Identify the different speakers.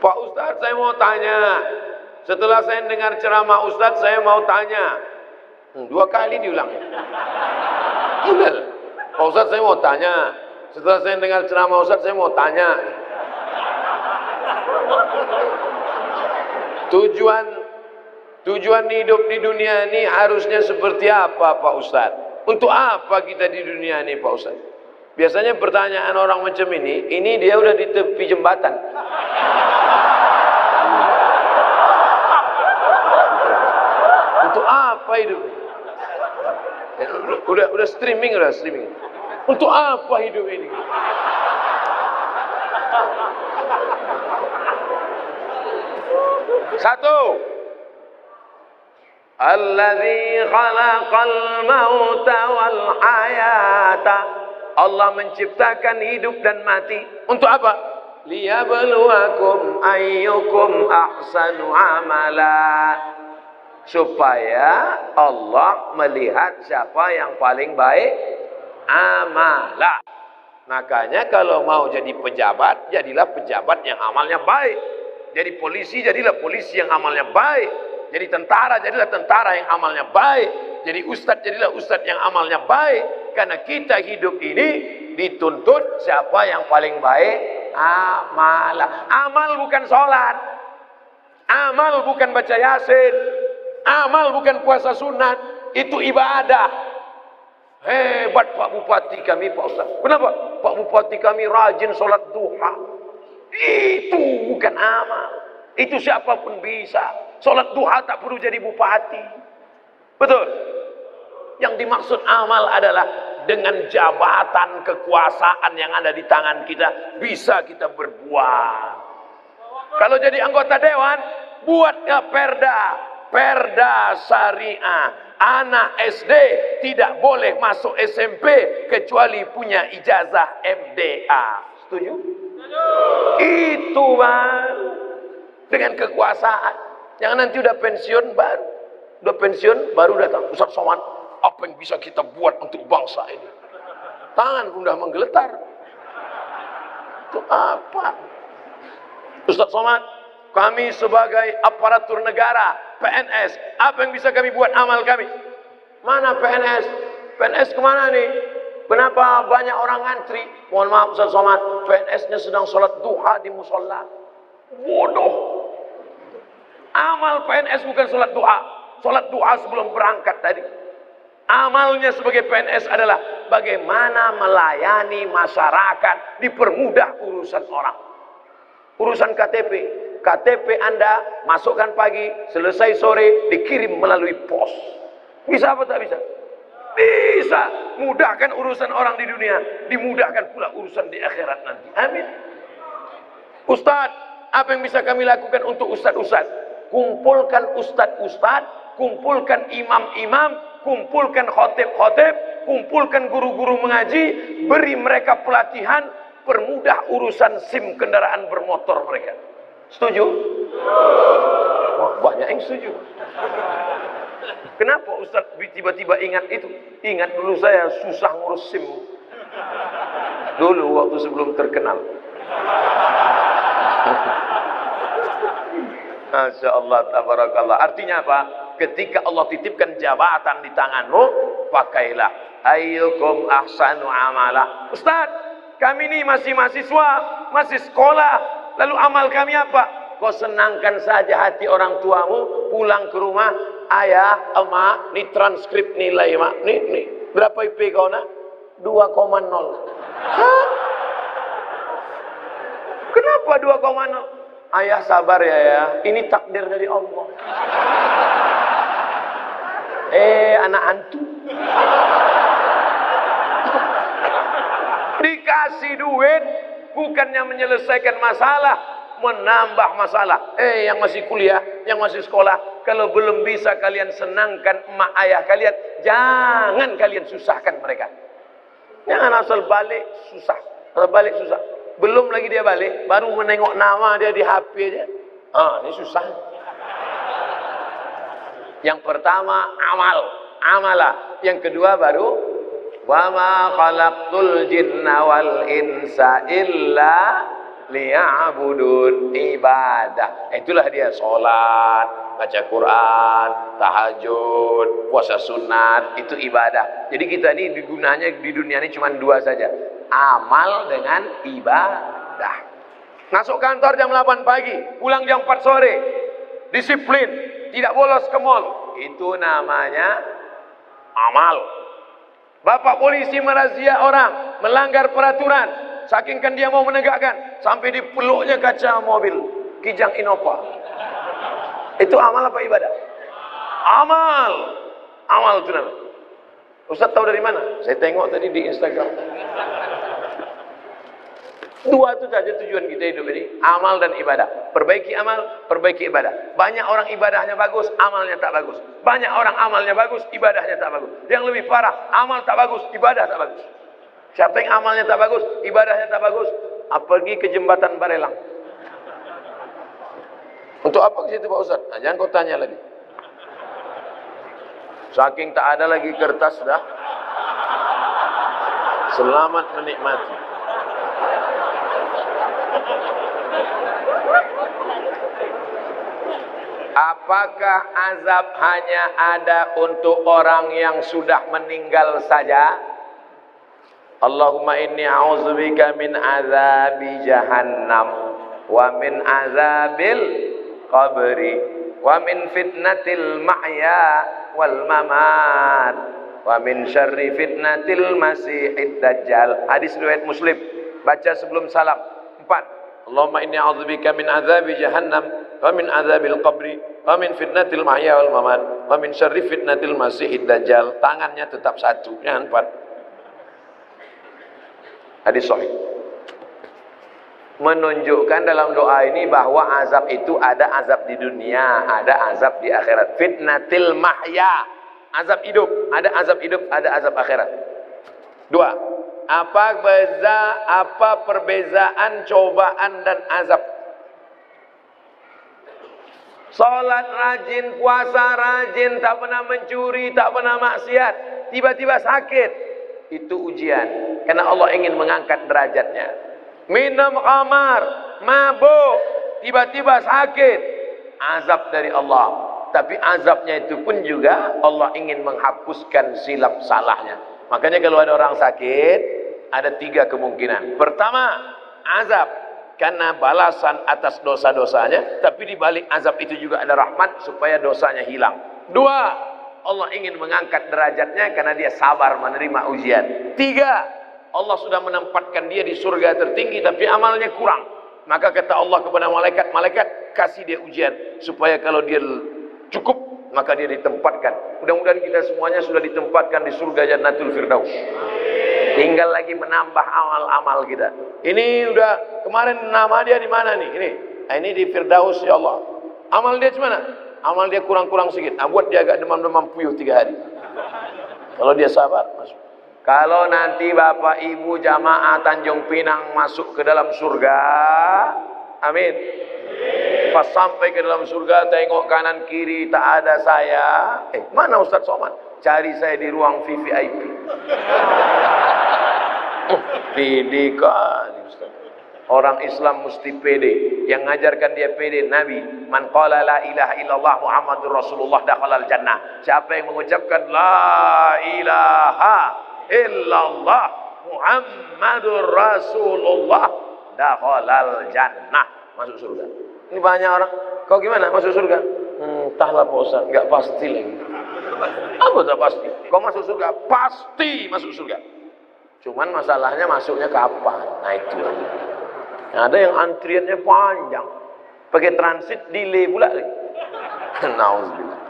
Speaker 1: Pak Ustadz, saya mau tanya. Setelah saya dengar ceramah Ustadz, saya mau tanya. 2 kali diulang. Benar. Pak Ustadz, saya mau tanya. Setelah saya dengar ceramah Ustadz, saya mau tanya. Tujuan hidup di dunia ini harusnya seperti apa, Pak Ustadz? Untuk apa kita di dunia ini, Pak Ustadz? Biasanya pertanyaan orang macam ini dia udah di tepi jembatan. Untuk apa hidup? Udah streaming. Untuk apa hidup ini? Satu. Alladzi khalaqal mauta wal hayata. Allah menciptakan hidup dan mati. Untuk apa? Liyabluwakum ayyukum ahsanu amala. Supaya Allah melihat siapa yang paling baik amala. Makanya kalau mau jadi pejabat, jadilah pejabat yang amalnya baik. Jadi polisi, jadilah polisi yang amalnya baik. Jadi tentara, jadilah tentara yang amalnya baik. Jadi ustadz, jadilah ustadz yang amalnya baik. Karena kita hidup ini dituntut siapa yang paling baik amala. Amal bukan sholat. Amal bukan baca yasin. Amal bukan puasa sunat. Itu ibadah. Hebat Pak Bupati kami, Pak Ustaz. Kenapa? Pak Bupati kami rajin sholat duha. Itu bukan amal. Itu siapapun bisa. Sholat duha tak perlu jadi bupati. Betul? Yang dimaksud amal adalah dengan jabatan kekuasaan yang ada di tangan kita, bisa kita berbuat. Kalau jadi anggota dewan, buatnya perda syariah. Anak SD tidak boleh masuk SMP kecuali punya ijazah MDA. Setuju? Itu Bang. Dengan kekuasaan. Jangan nanti udah pensiun baru datang Ustaz Somad, apa yang bisa kita buat untuk bangsa ini? Tangan udah menggeletar. Itu apa? Ustaz Somad, kami sebagai aparatur negara, PNS, apa yang bisa kami buat amal kami? Mana PNS? PNS kemana nih? Kenapa banyak orang ngantri? Mohon maaf Ustaz Somad, PNS-nya sedang sholat duha di musola. Bodoh. Amal PNS bukan sholat duha. Sholat duha sebelum berangkat tadi. Amalnya sebagai PNS adalah bagaimana melayani masyarakat, dipermudah urusan orang. Urusan KTP. KTP Anda masukkan pagi, selesai sore, dikirim melalui pos. Bisa apa tak bisa? Bisa. Mudahkan urusan orang di dunia, dimudahkan pula urusan di akhirat nanti. Amin. Ustadz, apa yang bisa kami lakukan untuk ustadz-ustadz? Kumpulkan ustadz-ustadz, kumpulkan imam-imam, kumpulkan khotib-khotib, kumpulkan guru-guru mengaji, beri mereka pelatihan, permudah urusan SIM kendaraan bermotor mereka. Setuju? Wah, banyak yang setuju. Kenapa Ustadz tiba-tiba ingat itu? Ingat dulu saya susah ngurus SIM. Dulu waktu sebelum terkenal. Masya Allah, tabarakallah. Artinya apa? Ketika Allah titipkan jabatan di tanganmu, pakailah. Ayyukum ahsanu amala. Ustaz, kami ini masih mahasiswa, masih sekolah. Lalu amal kami apa? Kau senangkan saja hati orang tuamu, pulang ke rumah, ayah, emak, ini transkrip nilai, mak. Nih. Berapa IP kau nak? 2,0. Hah? Kenapa 2,0? Ayah sabar ya, ini takdir dari Allah. Anak hantu. Dikasih duit bukannya menyelesaikan masalah, menambah masalah. Yang masih kuliah, yang masih sekolah, kalau belum bisa kalian senangkan emak ayah kalian, jangan kalian susahkan mereka. Jangan asal balik susah. Asal balik susah. Belum lagi dia balik, baru menengok nama dia di HP aja. Ini susah. Yang pertama amalah. Yang kedua baru wa ma khalaqtul jinna wal insa illa liya'budun, ibadah. Itulah dia salat, baca Quran, tahajud, puasa sunat, itu ibadah. Jadi kita ini gunanya di dunia ini cuma dua saja, amal dengan ibadah. Masuk kantor jam 8 pagi, pulang jam 4 sore, disiplin, tidak bolos ke mall, itu namanya amal. Bapak polisi merazia orang melanggar peraturan, saking kan dia mau menegakkan, sampai dipeluknya kaca mobil Kijang Innova. Itu amal apa ibadah? Amal. Amal itu namanya. Ustaz tahu dari mana? Saya tengok tadi di Instagram. Dua itu saja tujuan kita hidup ini, amal dan ibadah. Perbaiki amal, perbaiki ibadah. Banyak orang ibadahnya bagus, amalnya tak bagus. Banyak orang amalnya bagus, ibadahnya tak bagus. Yang lebih parah, amal tak bagus, ibadah tak bagus. Siapa yang amalnya tak bagus, ibadahnya tak bagus, pergi ke jembatan Barelang. Untuk apa ke situ Pak Ustaz? Nah, jangan kau tanya lagi. Saking tak ada lagi kertas dah. Selamat menikmati. Apakah azab hanya ada untuk orang yang sudah meninggal saja? Allahumma inni a'udzubika min azabi jahannam wa min azabil qabri wa min fitnatil mahya wal mamat wa min syarri fitnatil masihid dajjal. Hadis riwayat Muslim. Baca sebelum salam. 4. Allahumma inni a'udzubika min azabi jahannam wa min azabil qabri wa min fitnatil mahya wal mamat wa min syarri fitnatil masihid dajjal. Tangannya tetap satu, jangan 4. Hadis sahih. Menunjukkan dalam doa ini bahwa azab itu ada azab di dunia, ada azab di akhirat. Fitnatil mahya, azab hidup, ada azab hidup, ada azab akhirat. 2. Apa perbezaan cobaan dan azab? Salat rajin, puasa rajin, tak pernah mencuri, tak pernah maksiat, tiba-tiba sakit, itu ujian, karena Allah ingin mengangkat derajatnya. Minum khamar, mabuk, tiba-tiba sakit, azab dari Allah. Tapi azabnya itu pun juga Allah ingin menghapuskan silap salahnya. Makanya kalau ada orang sakit, ada 3 kemungkinan. Pertama, azab karena balasan atas dosa-dosanya, tapi di balik azab itu juga ada rahmat supaya dosanya hilang. 2, Allah ingin mengangkat derajatnya karena dia sabar menerima ujian. 3, Allah sudah menempatkan dia di surga tertinggi tapi amalnya kurang. Maka kata Allah kepada malaikat, malaikat kasih dia ujian supaya kalau dia cukup maka dia ditempatkan. Mudah-mudahan kita semuanya sudah ditempatkan di surga Jannatul Firdaus. Tinggal lagi menambah amal-amal kita. Ini udah kemarin nama dia di mana nih? Ini di Firdaus ya Allah. Amal dia gimana? Amal dia kurang-kurang sedikit. Buat dia agak demam-demam puyuh 3 hari. Kalau dia sabar, masuk. Kalau nanti Bapak Ibu jamaah Tanjung Pinang masuk ke dalam surga, amin. Pas sampai ke dalam surga, tengok kanan kiri tak ada saya. Mana Ustaz Somad? Cari saya di ruang VVIP. Pede kali Ustaz. Orang Islam mesti pede. Yang ngajarkan dia pede Nabi. Man qala la ilaha illallah Muhammadur Rasulullah dakhalal jannah. Siapa yang mengucapkan la ilaha illallah Muhammadur Rasulullah dakhalal jannah, masuk surga. Ini banyak orang, kau gimana masuk surga? Entahlah Pak Ustaz, enggak pasti lagi. Apa tak pasti? Kau masuk surga, pasti masuk surga. Cuman masalahnya masuknya kapan? Nah itu aja. Ada yang antriannya panjang, pakai transit delay pula lagi. Nauzubillah.